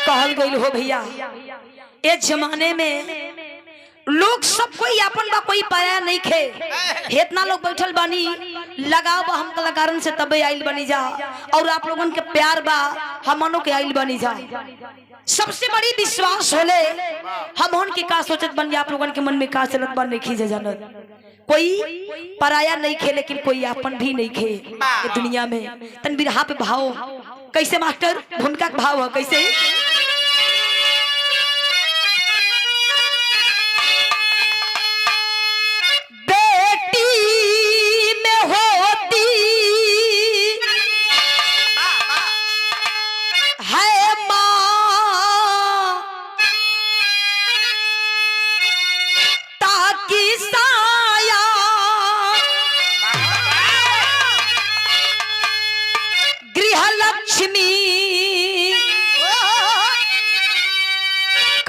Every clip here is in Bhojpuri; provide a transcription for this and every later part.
कहल गई हो भैया, ए जमाने में लोग सब कोई अपन बा, कोई पाया नहीं खे। इतना लोग बैठल बानी, लगाओ बा हम कलाकारन से तबे आइल बनी जा, और आप लोगन के प्यार बा हमनों के आइल बनी जा। सबसे बड़ी विश्वास होले हम के का सोचत बन, आप लोगन के मन में का चलत बन नहीं खींचे जानत। कोई पराया नहीं खे, लेकिन कोई अपन भी नहीं खे ये दुनिया में। तन बिरहा पे भाव कैसे मास्टर, भूमिका का भाव है कैसे?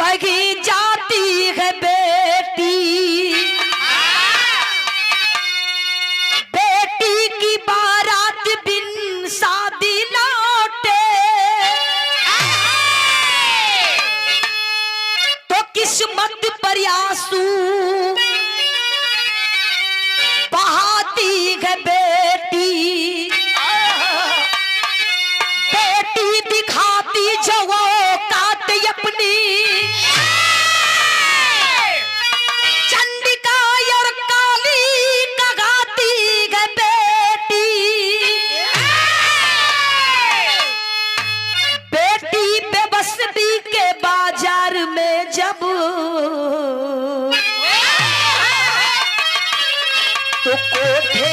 कहीं जाती है बेटी, बेटी की बारात बिन शादी लौटे, तो किस्मत पर आंसू बहाती है बेटी, बेटी दिखाती जो वो काट अपनी चंडिका और काली कगाती है बेटी, बेटी बेबसी के बाजार में जब तो कोठे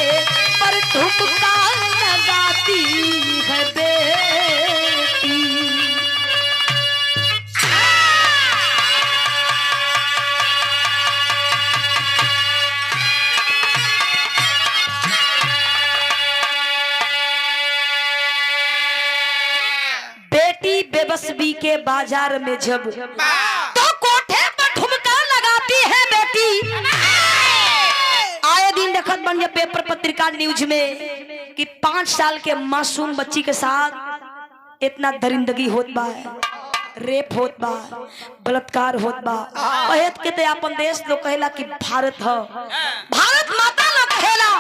पर ठुमका लगाती है बेटी। बेटी बेबसी के बाजार में जब तो कोठे पर ठुमका लगाती है बेटी। आए दिन देखत बन ये पेपर पत्रिका न्यूज में कि 5 साल के मासूम बच्ची के साथ इतना दरिंदगी होत बा, रेप होत बा, बलात्कार होत बा। कहत के ते अपन देश लोग कहेला कि भारत है, भारत माता लोग कहेला,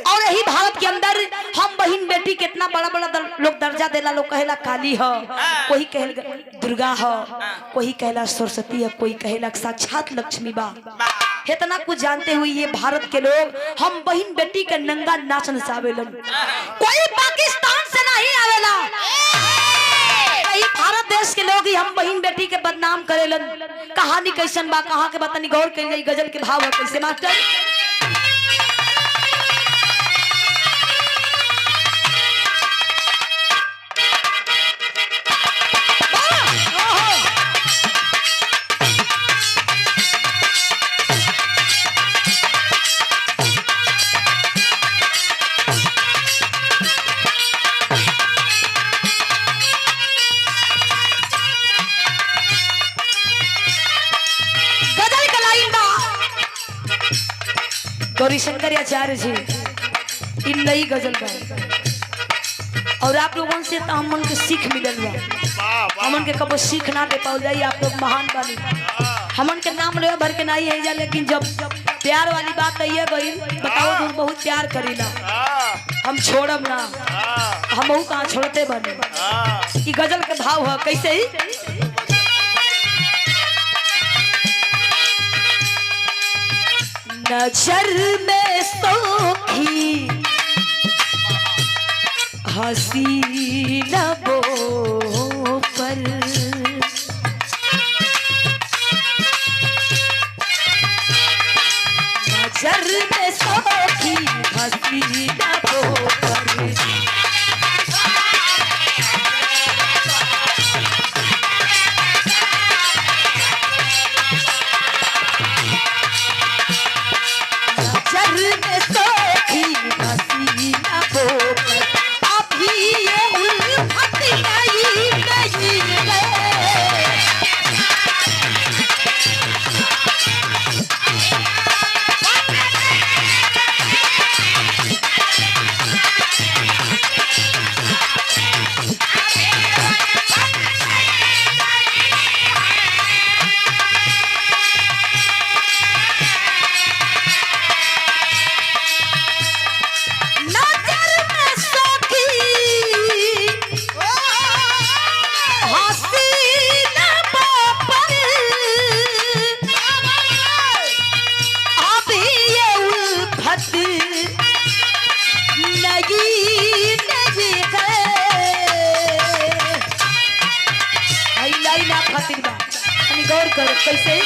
और यही भारत के अंदर हम बहन बेटी कितना बड़ा बड़ा लोग दर्जा देला। लोग कहेला काली है, कोई कहेला दुर्गा है, कोई कहेला सरस्वती है, कोई कहेला साक्षात लक्ष्मी बा। इतना कुछ जानते हुए ये भारत के लोग हम बहन बेटी के नंगा नाच नचावेलन। कोई पाकिस्तान से नहीं आवेला, भारत देश के लोग ही हम बहन बेटी के बदनाम करेलन। कहानी कैसन बा, कहाँ के बतानी, गौर कर जाई। गजल के भाव है कैसे मास्टर? गौरी शंकर आचार्य जी इन नई गजल बा, और आप लोगों से तो हमन के सीख मिलल बा। हमन के कबो सीख ना दे पाओ जाई, आप लोग महान बानी। हमन के नाम ले भर के नहीं है जा, लेकिन जब प्यार वाली बात है गई, बताओ तुम बहुत प्यार करीला, हम छोड़ब ना, हम कहाँ छोड़ते बने। ई गजल के भाव है कैसे ही? नजर में सोखी हंसी लबों पर, नजर में सोखी हंसी लबों पर, अभी ये उल्फत नहीं गई है। कर कैसे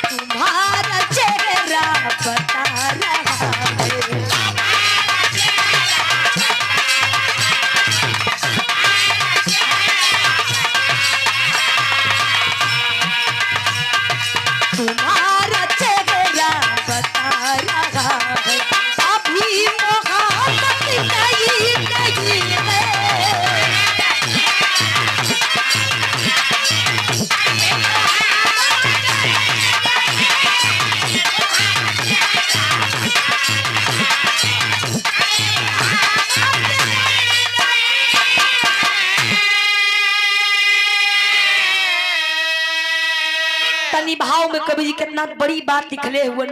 तुम्हारा चेहरा बता रहा है तुम्हारा चेहरा बता रहा है अभी मोहब्बत नहीं है तनी भाव में कवि जी कितना बड़ी बात लिखले हुए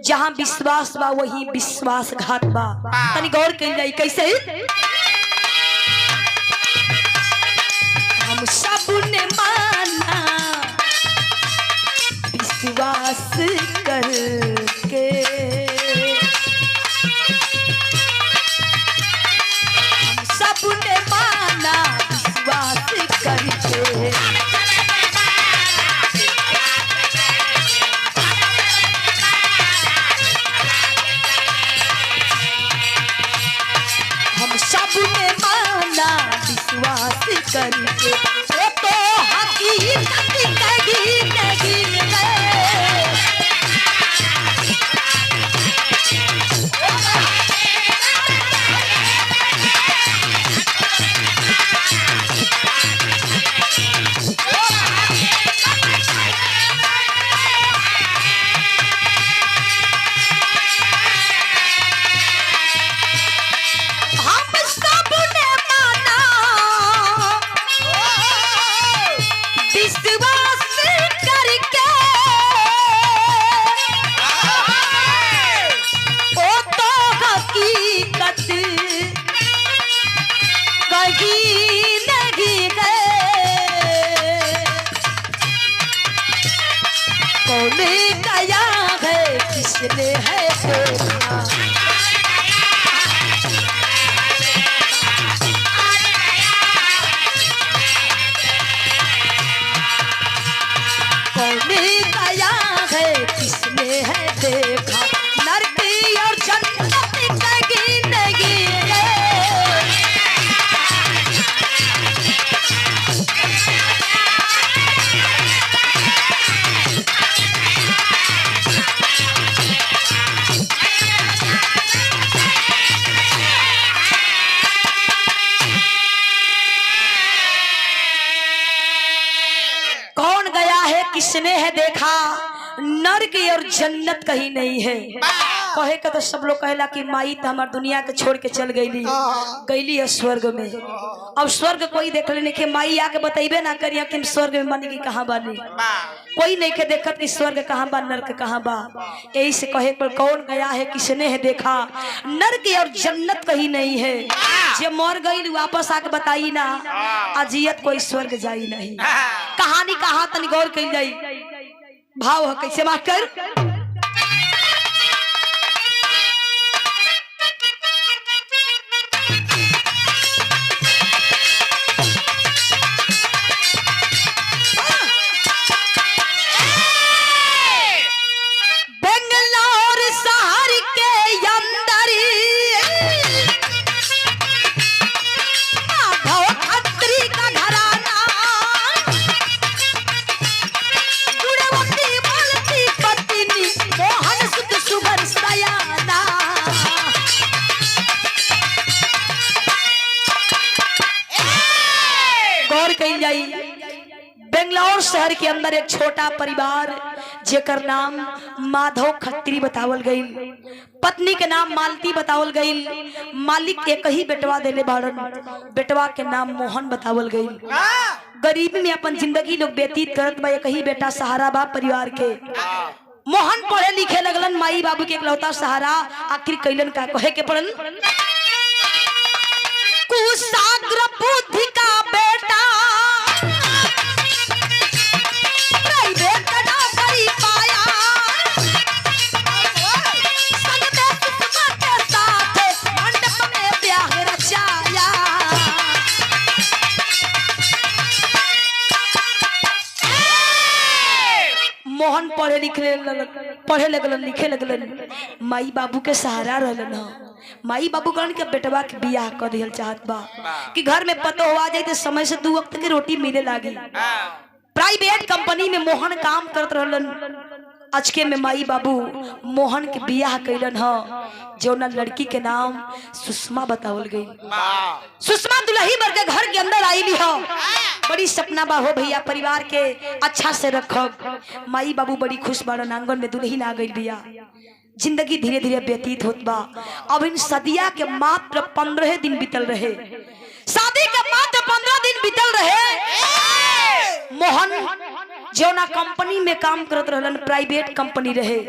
जहाँ विश्वास बा वही विश्वासघात बा तनी गौर कइल जाई कैसे हम सब ने माना विश्वास करके हम सब ने माना विश्वास करके सबने माना विश्वास करके वो तो हकीकत कहीं नहीं है गया है किसने है कौन गया है किसने है देखा नरकी और जन्नत कहीं नहीं है किसने है देखा नर्क और जन्नत कहीं नहीं है कहे का तो सब लोग कहेला कि माई तो हमार दुनिया के छोड़ के चल गईली है स्वर्ग में अब स्वर्ग कोई देख लेने के माई आके बताइबे ना करिया कि स्वर्ग में मानी की कहाँ बानी कोई नहीं के देखत कि स्वर्ग कहाँ बा नर्क कहाँ बा यही से कहे पर कौन गया है किसने है देखा नर्क और जन्नत कहीं नहीं है जे मर गई वापस आके बताई ना अजियत कोई स्वर्ग जाई नहीं कहानी कहा तनी गौर कइल जाई भाव है कैसे बात कर बेंगलोर शहर के अंदर एक छोटा परिवार जेकर नाम माधव खत्री बतावल गई पत्नी के नाम मालती बतावल गई मालिक एक ही बेटवा देले बाड़न बेटवा के नाम मोहन बतावल गई गरीबी में अपन जिंदगी लोग व्यतीत करत बा एक ही बेटा सहारा बा परिवार के मोहन पढ़े लिखे लगलन माई बाबू के इकलौता सहारा आखिर कैलन का कहे के पड़न कुशाग्र बुद्धि का बेटा मोहन पढ़े लगलन लिखे लगलन। माई बाबू के सहारा रहलन ह। माई बाबू कहन के बेटवा के बियाह कर दिहल चाहत बा कि घर में पतो हो आ जाए तो समय से 2 वक्त के रोटी मिले लागी। प्राइवेट कंपनी में मोहन काम करत रहलन। अचके में माई बाबू मोहन के बियाह कैलन ह। जौना लड़की के नाम सुषमा बतावल गई। सुषमा दुल्ही बर के घर के अंदर आईली ह। बड़ी सपना बा हो भैया परिवार के अच्छा से रखब। माई बाबू बड़ी खुश बाड़न। आंगन में दुल्हीन आ गई बिया। जिंदगी धीरे धीरे व्यतीत होत बा। अब इन सदिया के मात्र 15 दिन बीतल रहे। शादी के मात्र 15 दिन बीतल रहे। मोहन जौना कंपनी में काम करत रहलन प्राइवेट कंपनी रहे।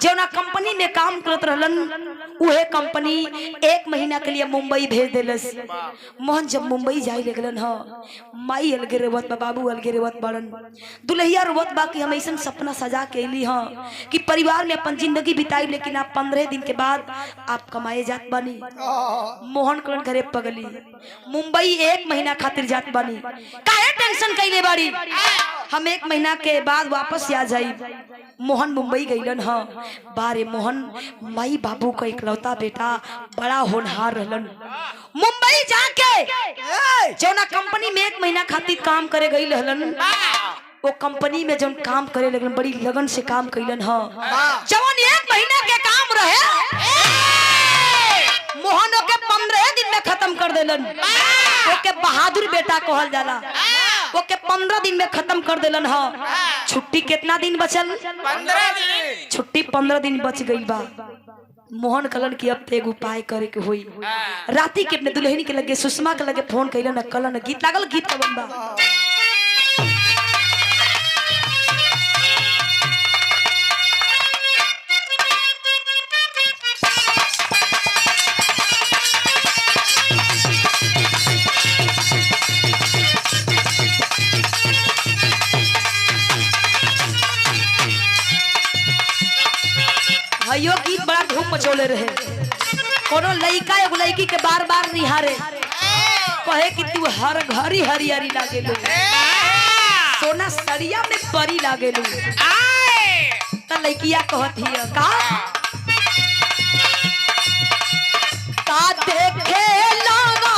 जौना कंपनी में काम करत रहलन उहे कंपनी 1 महीना के लिए मुंबई भेज देलस। मोहन जब मुंबई जाए लगलन ह माई अलगे रोवत बा बाबू अलगे रोवत बाड़न। दुल्हिया रोवत बा कि हम ऐसन सपना सजा के अली ह कि परिवार में अपन जिंदगी बिताई, लेकिन आप 15 दिन के बाद आप कमाए जात बानी। मोहन करण घरे पगली मुंबई 1 महीना खातिर जात बानी। काहे टेंशन कैले बाड़ी, हम 1 महीना के बाद वापस आ जाई। मोहन मुंबई गईलन ह। बारे मोहन माई बाबू का इकलौता बेटा बड़ा होनहार रहलन। मुंबई जाके जौना कंपनी में 1 महीना खातिर काम करे गई रहलन वो कंपनी में जौन काम करे लगन बड़ी लगन से काम कैलन ह। जवन 1 महीना के काम रहे मोहन के 15 दिन में खत्म कर देलन। ओके बहादुर बेटा कहल जाला। ओके 15 दिन में खत्म कर देलन ह। छुट्टी कितना दिन बचल? 15 दिन। छुट्टी 15 दिन बच गई बा। मोहन कलन की अब एक उपाय करे के होई। राती के अपने दुल्हन के लगे सुषमा के लगे फोन कैलन। कलन गीत लागल। गीत कवन बा? यो गीत बड़ा धूम मचोले रहे। कोनो लड़का एगो लड़की के बार बार निहारे कहे कि तू हर घरी हरियारी लागेलू, सोना सड़िया में परी लागेलू। त लड़किया कहत हिय का देखे लगा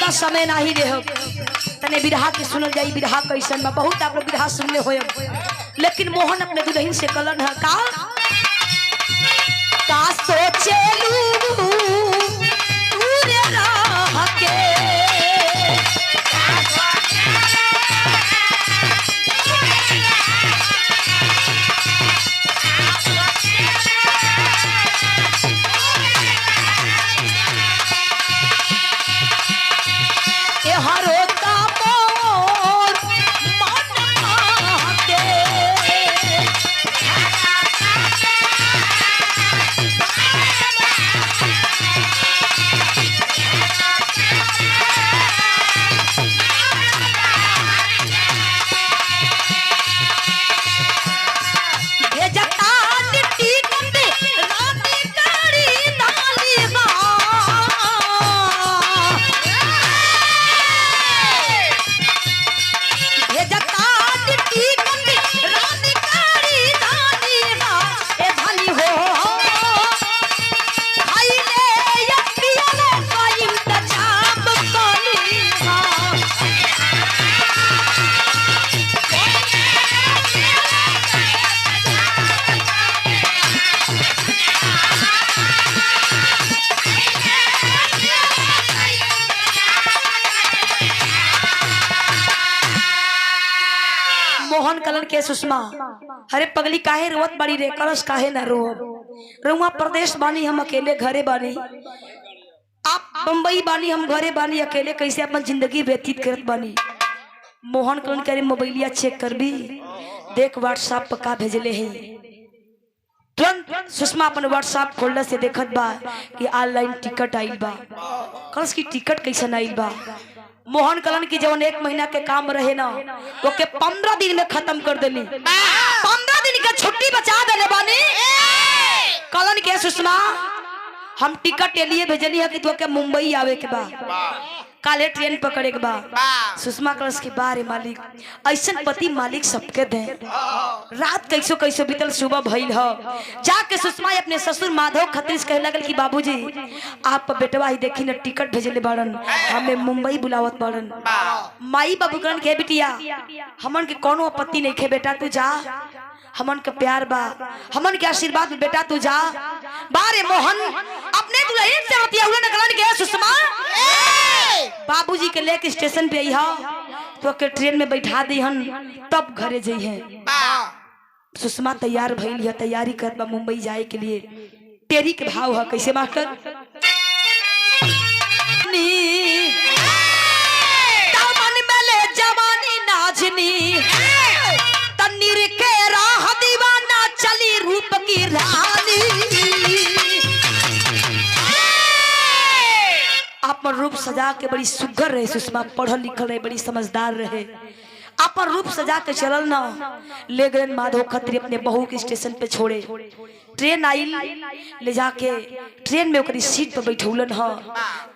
समय नहीं रहे तने बिरहा के सुनल जाई। बिरहा कैसन बा? बहुत आप लोग बिरहा सुनले होय, लेकिन मोहन अपने दुल्हन से कलन है का सोचेलू तूने राह के मोहन कलन के सुषमा, अरे पगली काहे रोवत बड़ी रे, कलश काहे न रो, रुआ प्रदेश बानी, हम अकेले घरे बानी, आप बम्बई बानी, हम घरे बानी अकेले, कैसे अपन जिंदगी व्यतीत करत बानी। मोहन कलन करे मोबाइलिया चेक कर भी, देख व्हाट्सएप पर का भेजले हैं। तुरंत सुषमा अपन व्हाट्सएप खोलने से देखत बा कि ऑनलाइन टिकट आइल बा। कलश की टिकट कैसे आइल बा। मोहन कलन की जवन 1 महीना के काम रहे ना, वो के 15 दिन में खत्म कर देली। 15 दिन के छुट्टी बचा देले बानी। कलन के सुषमा, हम टिकट के लिए भेजली है कि तू के मुंबई आवे के बा, काले ट्रेन पकड़े के बा। सुषमा कलश के बारे मालिक, ऐसा पति मालिक सबके दे। रात कैसो कैसो बीतल, सुबह भइल ह। जाके सुषमा अपने ससुर माधव खत्री से कहे लगल कि बाबूजी आप बेटवा ही देखी न टिकट भेजले बाड़न, हमें मुंबई बुलावत बाड़न। माई बाबू करण के बिटिया हमन के कोनो आपत्ति नहीं खे, बेटा तू जा, हमन के प्यार बा, हमन के आशीर्वाद में बेटा तू जा। बारे मोहन अपने दुल्हन से होती है कलन के सुषमा, बाबूजी के लेके स्टेशन पे आई तो के ट्रेन में बैठा दी हन, तब घरे जाइ हैं। सुषमा तैयार भइल है, तैयारी कर बा मुंबई जाए के लिए। तेरी के भाव है कैसे मास्टर, दामन में ले जवानी नाजनी, तन्नीर के राह दीवाना चली रूप की रानी। अपन रूप सजा के बड़ी सुघर रहे सुषमा, पढ़ल लिखल रहे, बड़ी समझदार रहे। अपन रूप सजा के चलल ना, ले गए माधव खत्री अपने बहू के स्टेशन पे छोड़े। ट्रेन आई, ले जाके ट्रेन में ओकरी सीट पर बैठौलन ह।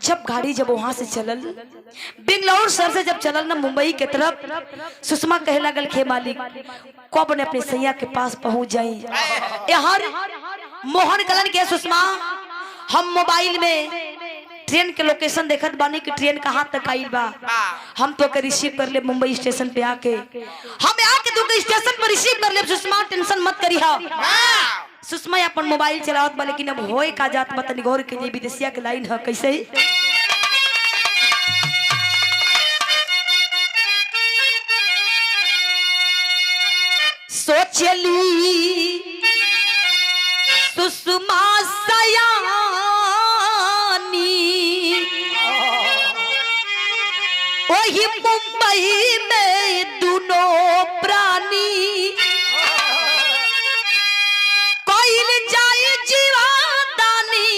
जब गाड़ी जब वहां से चलल, बेंगलोर शहर से जब चलल ना मुंबई के तरफ, सुषमा कहे लगल खे मालिक कब ने अपने सैया के पास पहुंच जाई। यार मोहन कलन के सुषमा, हम मोबाइल में ट्रेन के लोकेशन देखत बानी कि ट्रेन कहाँ तक आई बा, हम तो के रिसीव कर ले मुंबई स्टेशन पे आके, हम आके तू के स्टेशन पर रिसीव कर ले। सुषमा टेंशन मत करी हा। सुषमा अपन मोबाइल चलावत बा, लेकिन अब होए का जात बता निगोर के लिए विदेशिया के लाइन है कैसे ही। सोचली सुषमा सयानी, वही मुंबई में दोनों प्राणी, कोइल जाए जीवादानी,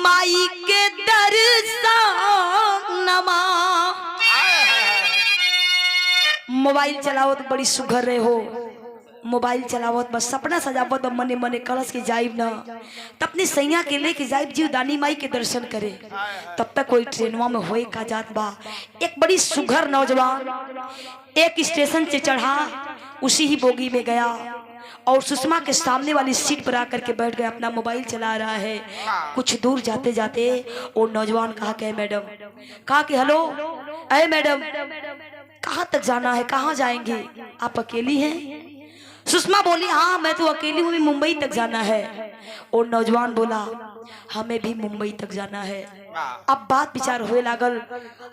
माई के दर्शनमा। मोबाइल चलाओ तो बड़ी सुघर रहे हो, मोबाइल चलावत बस सपना सजावत मने मने कलश के जाइब ना, तब अपनी सैया के लेके जाइब जीव दानी माई के दर्शन करे। तब तक कोई ट्रेनवा में होए का जात बा। एक बड़ी सुघर नौजवान एक स्टेशन से चढ़ा, उसी ही बोगी में गया और सुषमा के सामने वाली सीट पर आकर के बैठ गया, अपना मोबाइल चला रहा है। कुछ दूर जाते जाते वो नौजवान कहा कि मैडम, कहा कि हेलो अरे मैडम कहाँ तक जाना है, कहाँ जाएंगे, आप अकेली हैं? सुषमा बोली हाँ मैं तो अकेली हूँ, मुंबई तक जाना है। और नौजवान बोला हमें भी मुंबई तक जाना है। अब बात विचार होए लागल।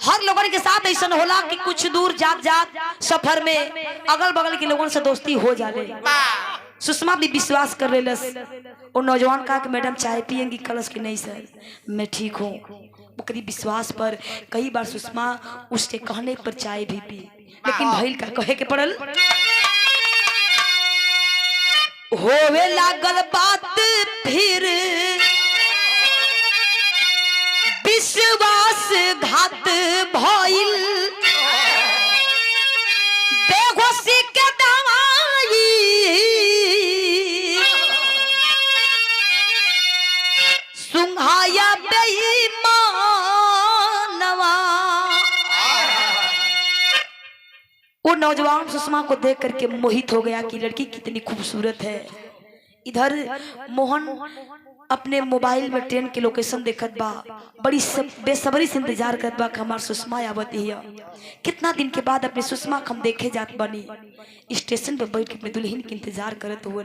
हर लोगों के साथ ऐसा होला कि कुछ दूर जात जात सफर में अगल बगल के लोगों से दोस्ती हो जाले। सुषमा भी विश्वास कर लेलस। और नौजवान कहा कि मैडम चाय पियेंगी? कलश की नहीं सर मैं ठीक हूँ। ओकरी विश्वास पर कई बार सुषमा उसके कहने पर चाय भी पी, लेकिन भइल का कहे के पड़ल। होवे लागल बात फिर विश्वास घात भइल, बेहोशी के दवाई सुंघाया बेईमानवा। वो नौजवान सुषमा को देख करके मोहित हो गया कि लड़की कितनी खूबसूरत है। इधर मोहन अपने मोबाइल में ट्रेन के लोकेशन देखत बा, बड़ी बेसब्री से इंतजार करत बा कि हमार सुषमा आवती है। कितना दिन के बाद अपने सुषमा हम देखे जात बनी। स्टेशन पे बैठ के अपने दुल्हन के इंतजार करत हुए।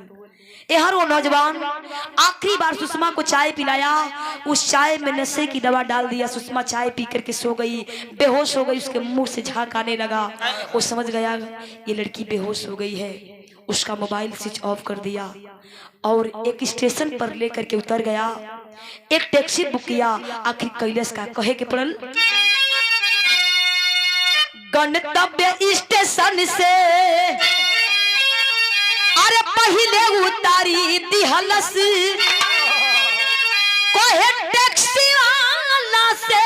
हर वो नौजवान आखिरी बार सुषमा को चाय पिलाया, उस चाय में नशे की दवा डाल दिया। सुषमा चाय पी करके सो गई, बेहोश हो गई। उसके मुंह से झाग आने लगा। वो समझ गया ये लड़की बेहोश हो गई है। उसका मोबाइल स्विच ऑफ कर दिया और एक स्टेशन पर लेकर के उतर गया। एक टैक्सी बुक किया। आखिर कैलाश का कहे के पड़ल, गंतव्य स्टेशन से अरे पहले उतारी दिहलस कोहे टैक्सी वाला से,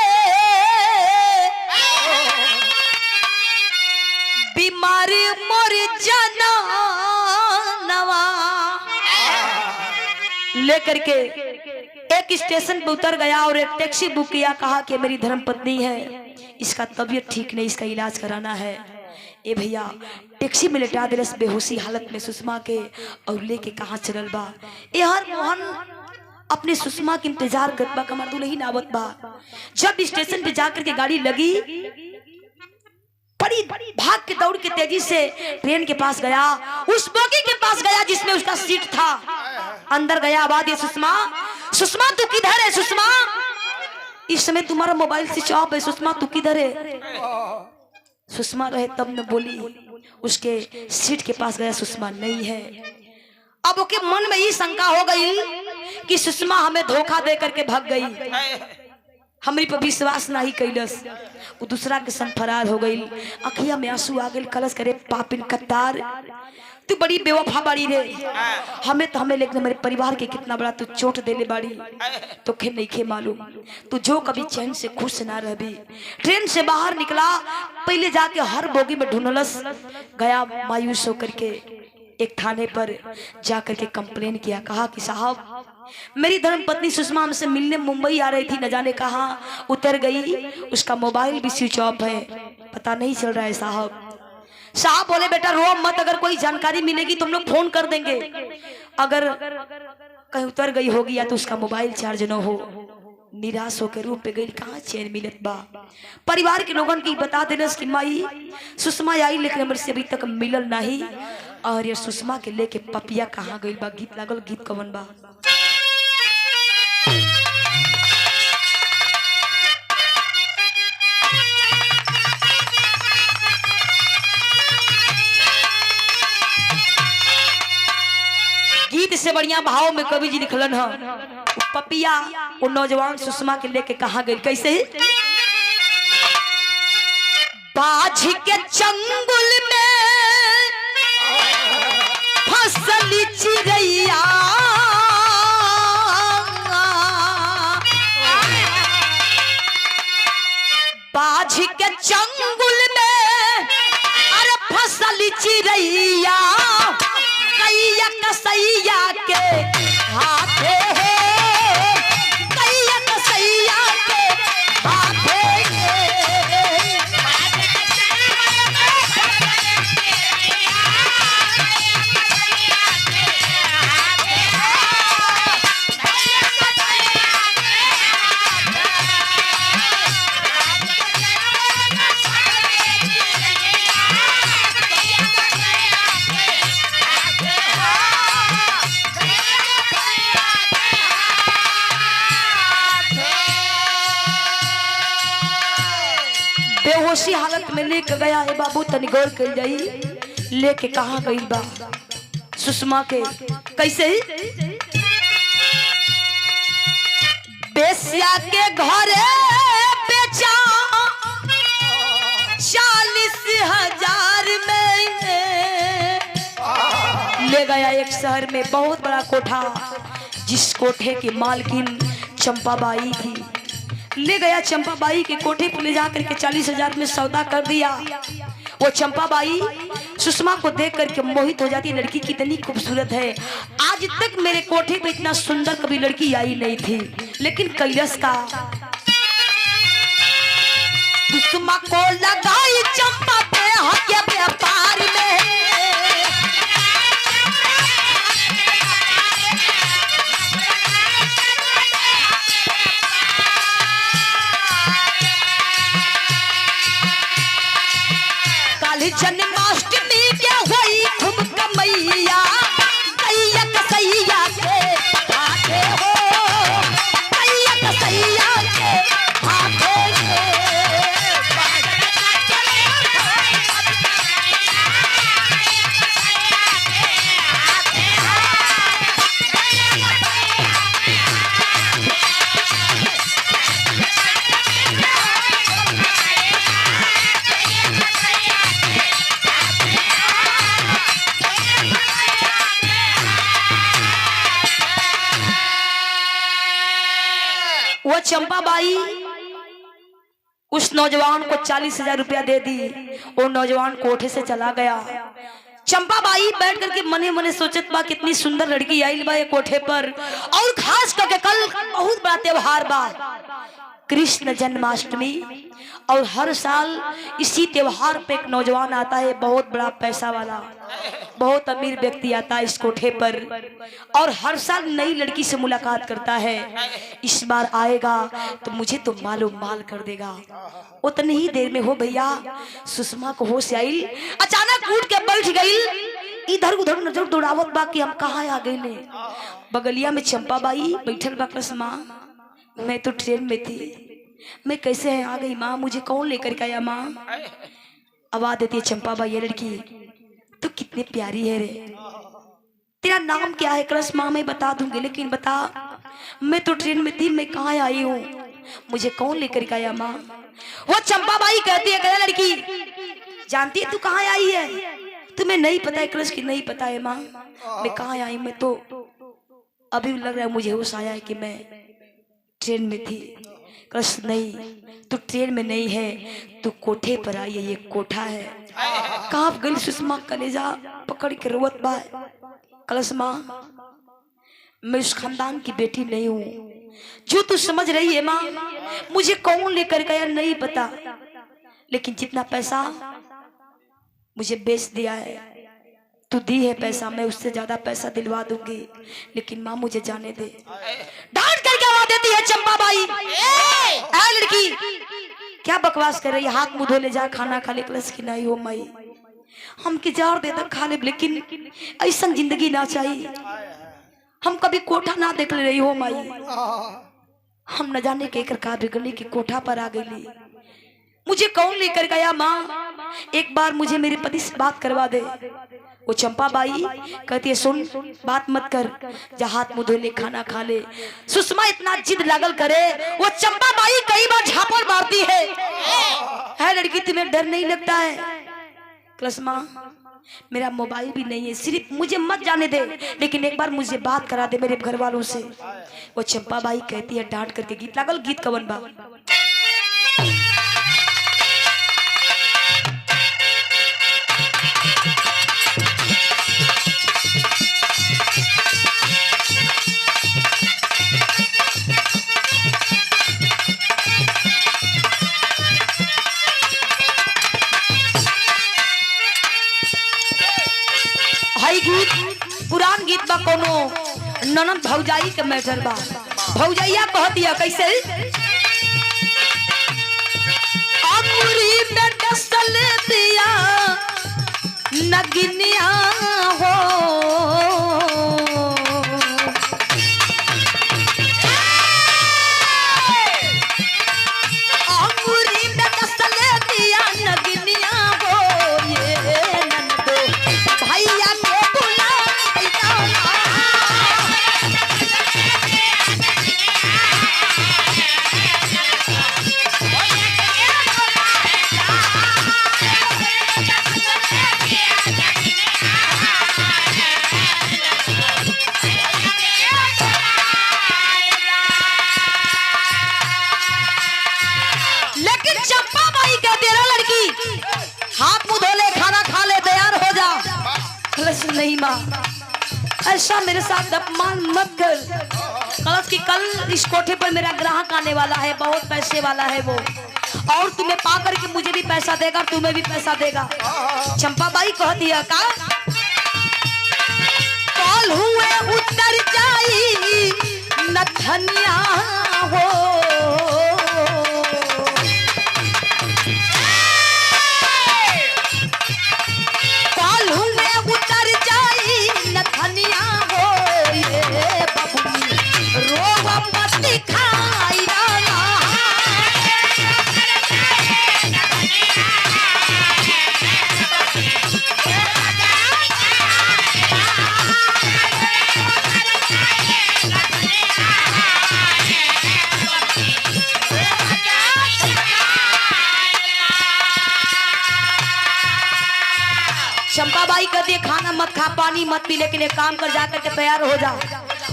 बीमारी मोर जनवा लेकर के एक स्टेशन पे उतर गया और एक टैक्सी बुक किया। कहा कि मेरी धर्मपत्नी है, इसका तबीयत ठीक नहीं, इसका इलाज कराना है। ए भैया टैक्सी में लेटा दिलस बेहोशी हालत में सुषमा के और लेके कहाँ चलल बा। यार मोहन अपने सुषमा के इंतजार करत बा, कमर दुल्ही आवत बा। जब स्टेशन पे जाकर के गाड़ी लगी, बड़ी भाग के दौड़ के तेजी से ट्रेन के पास गया, उस बोगी के पास गया जिसमें उसका सीट था। अंदर गया, आवाज, सुषमा सुषमा तू किधर है? सुषमा इस समय तुम्हारा मोबाइल स्विच ऑफ है, सुषमा तू किधर है? सुषमा रहे तब न बोली। उसके सीट के पास गया, सुषमा नहीं है। अब उसके मन में ये शंका हो गई कि सुषमा हमें धोखा दे करके भाग गई, हमारी पर विश्वास नहीं कैलस। वो दूसरा के संग फरार हो गई। अखिया में आंसू आ गए, कलश करे पापिन कतार, तू बड़ी बेवफा बाड़ी रे। हमें लेकिन मेरे परिवार के कितना बड़ा तू चोट देले बाड़ी, तो खे नहीं खे मालूम। तू जो कभी चैन से खुश ना रहबी। ट्रेन से बाहर निकला, पहले जाके हर बोगी में ढूंढलस, गया मायूस होकर के एक थाने पर जाकर के कंप्लेन किया। कहा कि साहब मेरी धर्मपत्नी सुषमा हमसे मिलने मुंबई आ रही थी, न जाने कहाँ उतर गई, उसका मोबाइल भी स्विच ऑफ है, पता नहीं चल रहा है साहब। साहब बोले बेटा रो मत, अगर कोई जानकारी मिलेगी तुम लोग फोन कर देंगे। अगर कहीं उतर गई होगी या तो उसका मोबाइल चार्ज न हो। निराश होकर रूप पे गई, कहाँ चैन मिलत बा। परिवार के लोगन की बता देना कि माई सुषमा आई लेकिन हमर से अभी तक मिलल नहीं, और ये सुषमा के लेके पपिया कहाँ गई बा। गीत लागल, गीत कवन बा। गीत से बढ़िया भाव में कवि जी लिखलन है, पपिया वो नौजवान सुषमा के लेके कहाँ गई, कैसे? बाझ के चंगुल में फसली चिड़ैया, बाझ के चंगुल में अरे फसली चिड़ैया, कैया कसैया के हाथे है, कैया कसैया के हाथे बेहोशी हालत में लेके गया है। बाबू तनी गौर कर जाई, लेके कहाँ गई बा सुषमा के, कैसे? बेसिया के घरे बेचा 40,000 में, ले गया एक शहर में बहुत बड़ा कोठा, जिस कोठे की मालकिन चंपाबाई थी। ले गया चंपाबाई के कोठे पर ले जाकर के 40,000 में सौदा कर दिया। वो चंपाबाई सुषमा को देख करके मोहित हो जाती है, लड़की कितनी खूबसूरत है, आज तक मेरे कोठे पे इतना सुंदर कभी लड़की आई नहीं थी। लेकिन कैलाश का सुषमा को लगाई चंपा पे हत्या व्यापार में, जन्माष्टमी के हुई खूब कमैया, कैया कसैया वो चंपाबाई उस नौजवान को 40,000 रुपया दे दी। वो नौजवान कोठे से चला गया। चंपाबाई बैठ करके मने मने सोचत बा कितनी सुंदर लड़की आई बा ये कोठे पर, और खास करके कल बहुत बड़ा त्योहार बा, कृष्ण जन्माष्टमी। और हर साल इसी त्योहार पे एक नौजवान आता है, बहुत बड़ा पैसा वाला, बहुत अमीर व्यक्ति आता है इस कोठे पर, और हर साल नई लड़की से मुलाकात करता है। इस बार आएगा तो मुझे तो मालूम माल कर देगा। उतनी ही देर में हो भैया सुषमा को होश आई, अचानक उठ के बैठ गई, इधर उधर नजर दौड़ावत बा कि हम कहाँ आ गए। बगलिया में चंपाबाई बैठल बा। सुषमा, मैं तो ट्रेन में थी, मैं कैसे आ गई माँ, मुझे कौन लेकर के आया माँ? आवाज देती है चंपाबाई, ये लड़की तो कितनी प्यारी है रे, तेरा नाम क्या है? क्रस माँ मैं बता दूंगी, लेकिन बता, मैं तो ट्रेन में थी, मैं कहाँ आई हूँ, मुझे कौन लेकर के आया माँ? वो चंपाबाई कहती है, क्या लड़की जानती है तू कहाँ आई है? तुम्हें नहीं पता है क्रस की? नहीं पता है माँ, मैं कहाँ आई, मैं तो अभी लग रहा है मुझे होश आया है कि मैं ट्रेन में थी। क्रस नहीं, तू ट्रेन में नहीं है, तू कोठे पर आई है, ये कोठा है। कांप गई सुषमा, कलेजा पकड़ के रोवत बा। कलश माँ, मैं उस खानदान की बेटी नहीं हूँ जो तू समझ रही है माँ, मुझे कौन लेकर गया नहीं पता, लेकिन जितना पैसा मुझे बेच दिया है, तू दी है पैसा, मैं उससे ज्यादा पैसा दिलवा दूंगी, लेकिन माँ मुझे जाने दे। डांट करके आवाज देती है चंपाबाई, ए लड़की क्या बकवास कर रही है, हाथ मुंह धो ले जा, खाना खा ले। क्लस की नहीं हो माई, हम की जार दे खा ले, लेकिन ऐसा जिंदगी ना चाहिए, हम कभी कोठा ना देख ले रही हो माई, हम न जाने के का बिगड़ने की कोठा पर आ गई, मुझे कौन लेकर गया माँ, एक बार मुझे मेरे पति से बात करवा दे। वो चंपाबाई कहती है, सुन बात मत कर, जा हाथ मुंह धो ले, खाना खा ले। सुषमा इतना जिद लागल करे, वो चंपाबाई कई बार झापड़ मारती है लड़की तुम्हें डर नहीं लगता है? क्लसमा, मेरा मोबाइल भी नहीं है, सिर्फ मुझे मत जाने दे, लेकिन एक बार मुझे बात करा दे मेरे घर वालों से। वो चंपाबाई कहती है, डांट करके गीत लागल, गीत कवन बा, गीत पुरान गीत बा, कोनो ननद भौजाई के मैटर बा। भौजाइया कहती है कैसे, अमरी में डसल दिया नगिनिया हो, अमरी में डसल दिया नगिनिया हो, ये नंदो भैया नहीं माँ, ऐसा मेरे साथ अपमान मत कर। कलश की कल इस कोठे पर मेरा ग्राहक आने वाला है, बहुत पैसे वाला है वो, और तुम्हें पा करके मुझे भी पैसा देगा, तुम्हें भी पैसा देगा। चंपाबाई कहती है, का कल हुए उतर जाई न धनिया हो, चंपाबाई कहती है, खाना मत खा, पानी मत पी, लेकिन एक काम कर, जाकर के तैयार हो जा,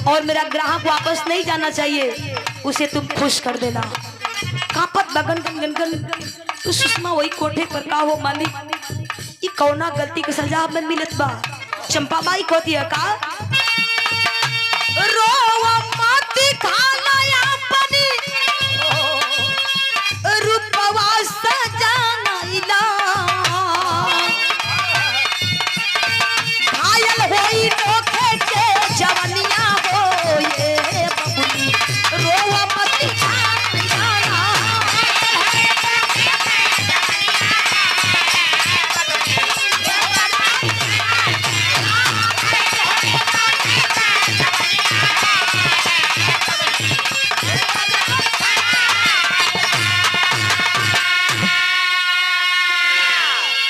और मेरा ग्राहक वापस नहीं जाना चाहिए। उसे तुम खुश कर देना। कापत लगन गन गन गन तो सुषमा वही कोठे पर का हो मालिक ई कौना गलती के सजा में मिलत बा। चंपा बाई कहती है का रोवा माती खाला अपनी रूपवा सजानाइला घायल होई नोखे के जवनिया हो ये बबुनी रोवा माती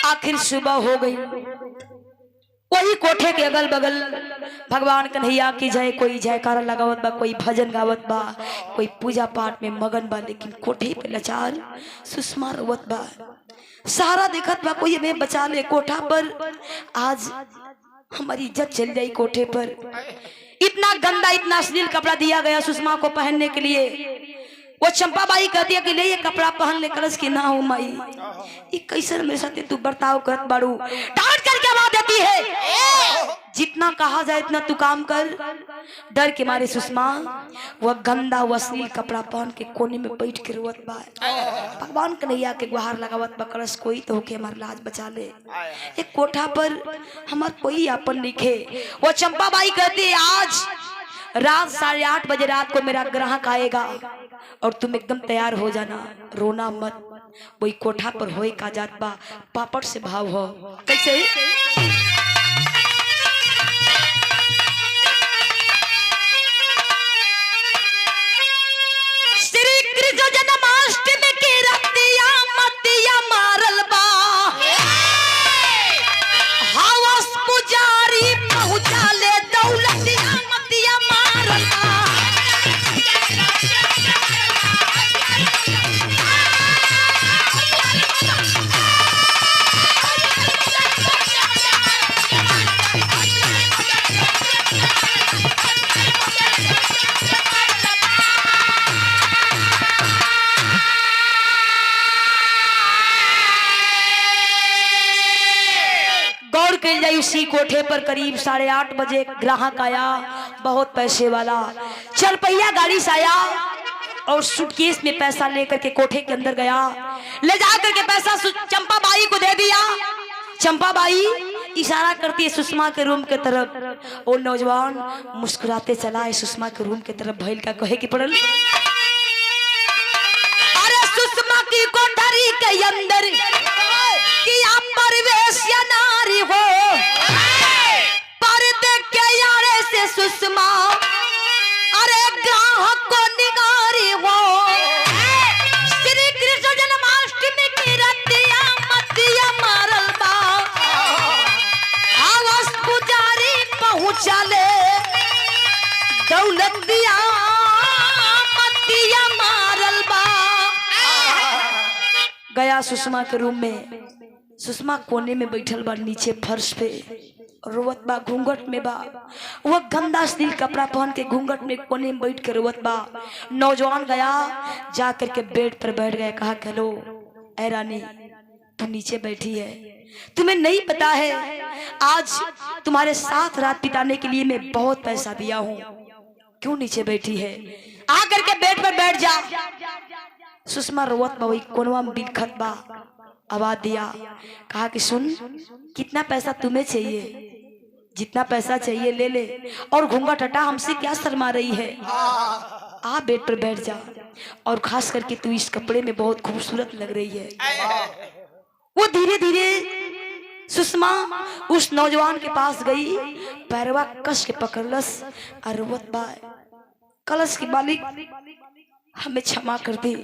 आखिर सुबह हो गई। वही कोठे के अगल बगल भगवान कन्हैया की जय कोई जयकारा लगावत बा, कोई भजन गावत बा, कोई पूजा पाठ में मगन बा, लेकिन कोठे पे लाचार सुषमा रोवत बा। सारा देखत बा कोई हमें बचा ले, कोठा पर आज हमारी इज्जत चल जाई। कोठे पर इतना गंदा इतना अश्लील कपड़ा दिया गया सुषमा को पहनने के लिए। वो चंपा बाई कहती है कि ले ये कपड़ा पहन ले। कलश की ना हो माई ये कैसे मेरे साथ तू बर्ताव करत बाड़ू। डांट करके आवाज देती है जितना कहा जाए इतना तू काम कर। डर के मारे सुषमा वह गंदा अश्लील कपड़ा पहन के कोने में बैठ के रोवत बा। भगवान कन्हैया के गुहार लगावत बा कलश कोई तो होके हमार लाज बचा ले। एक कोठा पर हमार कोई अपन लिखे। वो चंपा बाई कहती है आज रात 8:30 बजे रात को मेरा ग्राहक आएगा और तुम एकदम तैयार हो जाना, रोना मत। वही कोठा पर होए का जात बा पापड़ से भाव हो कैसे श्री कृष्ण जन्माष्टमी की रतिया मतिया मारल बा हवस पुजारी पहुंचा ले दौलतिया मतिया मारल बा। उसी कोठे पर करीब 8:30 बजे ग्राहक आया, बहुत पैसे वाला, चल पहिया गाड़ी से आया और सूटकेस में पैसा लेकर के कोठे के अंदर गया। ले जाकर के पैसा चंपा बाई को दे दिया। चंपा बाई इशारा करती है सुषमा के रूम के तरफ और नौजवान मुस्कुराते चला है सुषमा के रूम के तरफ। भैल का कहे की पड़ल अरे सुषमा की कोठरी के अंदर किया परवेश या नारी हो पर्दे के यारे से सुषमा अरे ग्राहक को निगारी हो। श्री कृष्ण जन्माष्टमी की रतिया मतिया मारल बा आवाज पुजारी पहुंचा ले दौलत दिया मतिया मारल बा। गया सुषमा के रूम में, सुषमा कोने में बैठल बा नीचे फर्श पे रोवत बा, घूंघट में बा, वह गंदा अश्लील कपड़ा पहन के घूंघट में कोने में बैठ के रोवत बा। नौजवान गया जा करके बेड पर बैठ गया, कहा हेलो ऐ रानी तू नीचे बैठी है, तुम्हें नहीं पता है आज तुम्हारे साथ रात बिताने के लिए मैं बहुत पैसा दिया हूँ, क्यों नीचे बैठी है, आ करके बेड पर बैठ जा। सुषमा रोवत बा वही कोनवा में बिलखत बा, आवाज दिया, कहा कि सुन कितना पैसा तुम्हें चाहिए, जितना पैसा चाहिए ले ले और घूंघट हटा, हमसे क्या शर्मा रही है, आ बेड पर बैठ जा और खास करके तू इस कपड़े में बहुत खूबसूरत लग रही है। वो धीरे धीरे सुषमा उस नौजवान के पास गई, पैरवा कस के पकड़लस और रोवत बा, कलश की मालिक हमें क्षमा कर दे।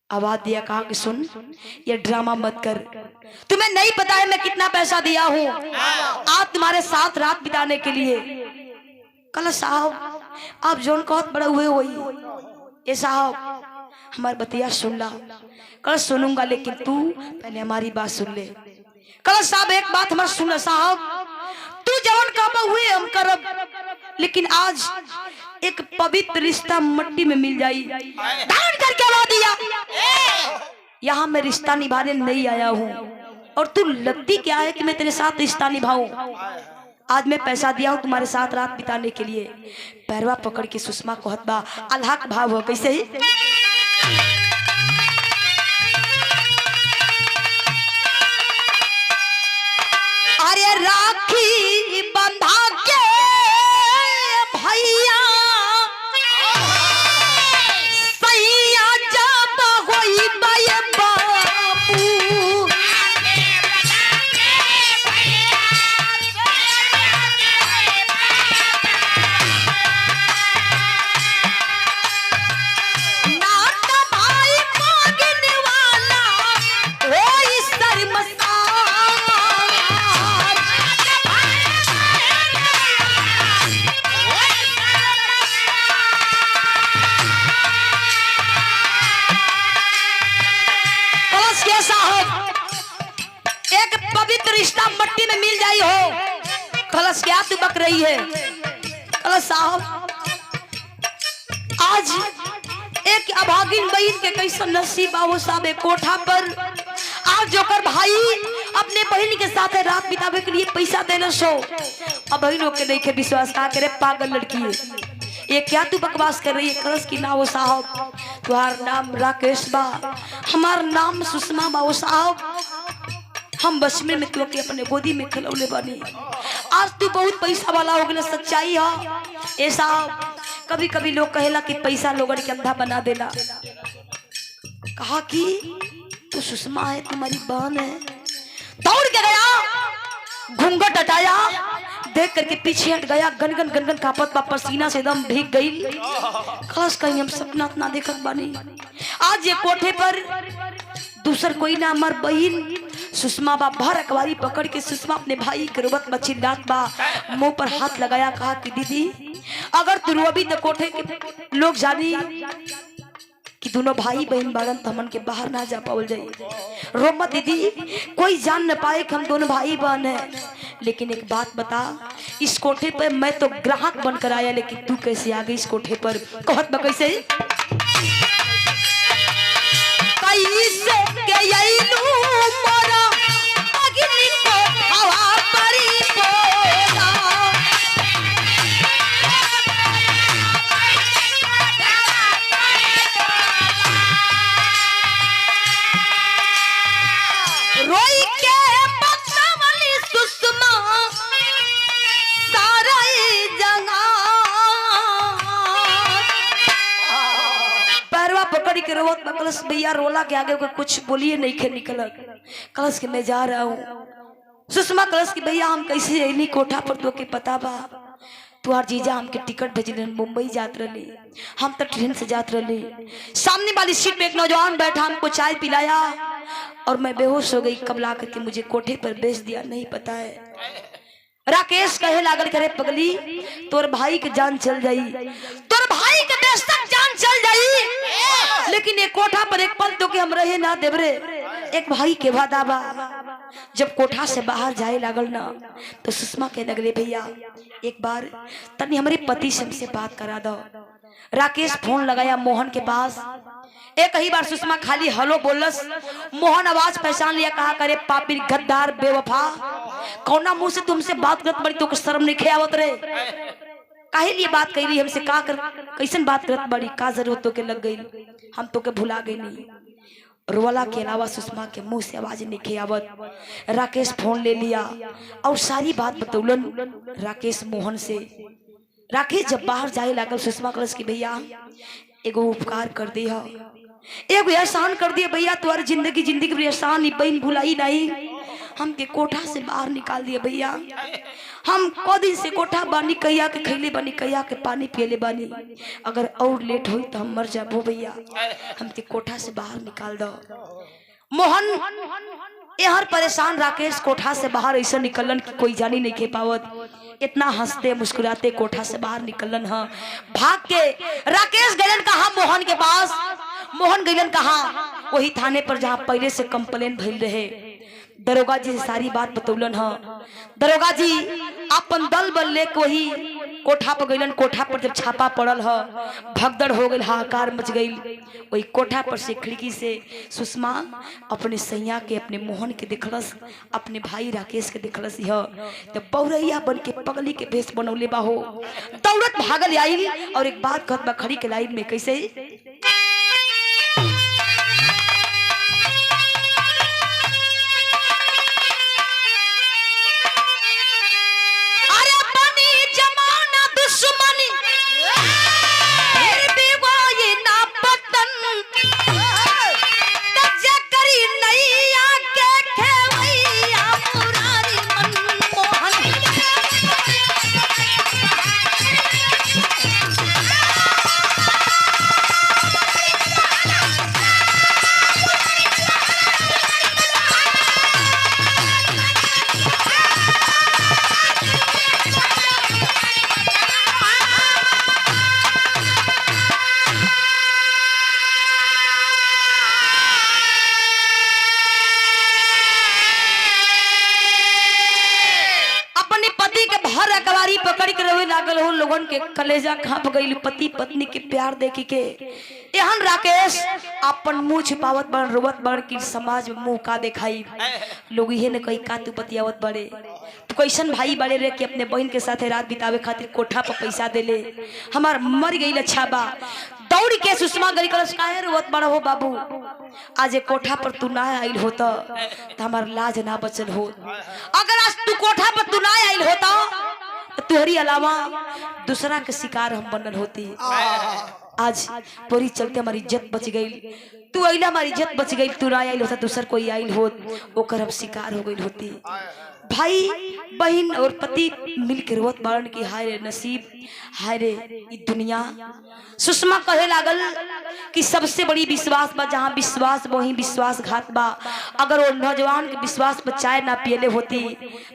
आवाज दिया, कहा कि सुन ये ड्रामा मत कर, तुम्हें नहीं पता है मैं कितना पैसा दिया हूँ आज तुम्हारे साथ रात बिताने के लिए। कल साहब आप जोन कहत बड़े हुए वही ये साहब हमारी बतिया सुन ला। कल सुनूंगा लेकिन तू पहले हमारी बात सुन ले। कल साहब एक बात हमारे सुन साहब, तू जवन काम हुए हम करब, लेकिन आज एक पवित्र रिश्ता मट्टी में मिल जाई, धान करके ला दिया। यहाँ मैं रिश्ता निभाने नहीं आया हूँ और तू लगती क्या है कि मैं तेरे साथ रिश्ता निभाऊं। आज मैं पैसा दिया हूँ तुम्हारे साथ रात बिताने के लिए। पैरवा पकड़ के सुषमा को हतबा अल्लाह का भाव हो कैसे ही अरे राखी बंधा के भैया सैया जब होई बये बाबू नात भाई मांगने वाला होई शर्मसार। एक पवित्र रिश्ता मट्टी में मिल जाई हो। कलश क्या तू बक रही है? कलश साहब आज एक अभागिन बहन के कैसा नसीब आओ साहब कोठा पर आज जोकर भाई अपने बहन के साथ रात बितावे के लिए पैसा देना सो। अब बहनों के नहीं के विश्वास का करे पागल लड़की है ये क्या तू बकवास कर रही है? कलश की ना हो साहब तुम्हार नाम राकेश बा हमार नाम सुषमा बा साहब। हम बचपन में तू के अपने गोदी में खिलौले बनी। आज तू बहुत पैसा वाला हो गया सच्चाई है ऐसा। कभी कभी लोग कहेला कि पैसा लोगन के अंधा बना देला। कहा कि तू सुषमा है तुम्हारी बहन है। दौड़ के गया घूंघट हटाया देख करके पीछे हट गया गनगन गनगन कापत बा पसीना से एकदम भीग गई। कलश कहीं हम सपना ना देखत बानी। आज ये कोठे पर दूसर कोई ना हमार बहन सुषमा बा भर अखबारी पकड़ के सुषमा अपने भाई के रोबत बच्ची रात बा मुंह पर हाथ लगाया कहा कि दीदी अगर तू रोबी तो कोठे के लोग जानी कि दोनों भाई बहन बारन तो हमन के बाहर ना जा पावल जाई। रो मत दीदी कोई जान न पाए कि हम दोनों भाई बहन हैं। लेकिन एक बात बता इस कोठे पर मैं तो ग्राहक बनकर आया लेकिन तू कैसे आ गई इस कोठे पर? कहत बा कैसे कैसे के यैलू मोरा अग्नि को हवा परी बोला रोई के बदलावली सुषमा सारा जगह पैरवा पकड़ी के रोवत कलश भैया रोला के आगे को कुछ बोलिए नहीं खे निकल। कलश के मैं जा रहा हूँ सुषमा कलश की भैया हम कैसे अली कोठा पर तो के पता बा तुहार जीजा हमके टिकट भेजल मुंबई जात रही हम तो ट्रेन से जात रही। सामने वाली सीट पे एक नौजवान बैठा हमको चाय पिलाया और मैं बेहोश हो गई। कब ला करके मुझे कोठे पर बेच दिया नहीं पता है। राकेश कहे लागल करे पगली तोर भाई के जान चल जाई तोर भाई के देश तक जान चल जाई लेकिन एक कोठा पर एक पल तो के हम रहे ना देवरे। एक भाई के वादा जब कोठा से बाहर जाए लागल ना तो सुषमा के लगले भैया एक बार तनी हमारे पति से हमसे बात करा दो। राकेश फोन लगाया मोहन के पास। एक ही बार सुषमा खाली हेलो बोलस। मोहन आवाज पहचान लिया कहा करे पापी गद्दार बेवफा कौना मुंह से तुमसे बात करत बड़ी तो शर्म नहीं खे आवत रे काहे लिए बात कही हमसे का कर कैसन बात करत बड़ी का जरूरत तो के लग गई हम तो के भुला गई नहीं। रोला के अलावा सुषमा के मुंह से आवाज नहीं खे आवत। राकेश फोन ले लिया और सारी बात बतौलन राकेश मोहन से। राकेश जब बाहर जाए लागल सुषमा कलश की भैया एगो उपकार कर दिया एगो एहसान कर दिया भैया तुम्हारी जिंदगी भी एहसान बहन भुलाई नहीं। हम के कोठा से बाहर निकाल दिया भैया। हम को दिन से कोठा बानी कहिया के खैले बानी कहिया के पानी पियले बानी। अगर और लेट हुई तो हम मर जाबो भैया हम के कोठा से बाहर निकाल दो। मोहन यार परेशान राकेश कोठा से बाहर ऐसा निकलन कि कोई जानी नहीं के पावत। इतना हंसते मुस्कुराते कोठा से बाहर निकलन। हाँ भाग के राकेश गलन कहा मोहन के पास। मोहन गलन कहा वही थाने पर जहाँ पहले से कंप्लेन भइल रहे। दरोगा जी से सारी बात बतौलन। हाँ दरोगा जी अपन दल बल लेके वही कोठा पर गइलन। कोठा पर जब छापा पड़ल ह भगदड़ हो गई, हाहाकार मच गई। वही कोठा पर से खिड़की से सुषमा अपने सैया के, अपने मोहन के देखलस, अपने भाई राकेश के देखलस। यह तो पौरैया बन के पगली के भेष बनौले बा हो, दौड़त भागल आई और एक बात कहत बा खड़ी के लाइन में कैसे, पकड़ के रहे लागल हो, लोगन के कलेजा कांप गइल। पति पत्नी के प्यार देखी के एहन राकेश अपन मुंह छिपावत बड़, रोवत बड़ कि समाज में मुंह का दिखाई। लोग ये ने कही का तू बतियावत बड़े, तू कैसन भाई बड़े रे कि अपने बहन के साथ रात बितावे खातिर कोठा पर पैसा देले, हमार मर गई अच्छा बा। दौड़ के सुषमा गई कलश काहे रोवत बड़ा हो बाबू, आज कोठा पर तू ना आइल होता तो हमार लाज ना बचल हो। अगर आज तू कोठा पर तू ना आइल होता तुहरी अलावा दूसरा के शिकार हम बनल होती। आज तोरी चलते हमारी इज्जत बच गई, तू आइला हमारी इज्जत बच गई। तू ना आइल होता दूसर कोई आइल होत, ओकर हम शिकार हो गई होती। भाई बहन और पति मिल के रोत बारन की हाय रे नसीब, हाय रे ई दुनिया। सुषमा कहे लागल कि सबसे बड़ी विश्वास बा, जहाँ विश्वास वही विश्वासघात बा। अगर वो नौजवान के विश्वास पर चाय ना पियले होती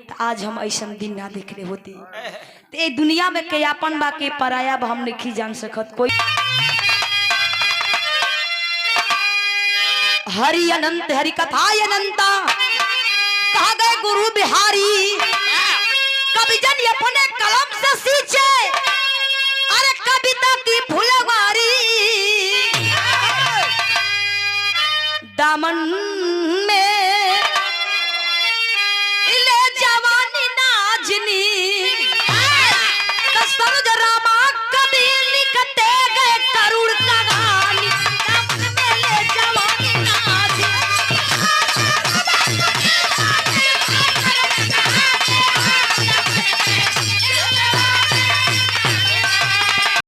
तो आज हम ऐसा दिन ना देखले होती। तो ये दुनिया में के अपन बा के पराया बा हम नहीं जान सकत कोई। हरि अनंत हरि कथा अनंता कहा गए गुरु बिहारी, कवि जन अपने कलम से सींचे, अरे कविता की फुलवारी। दामन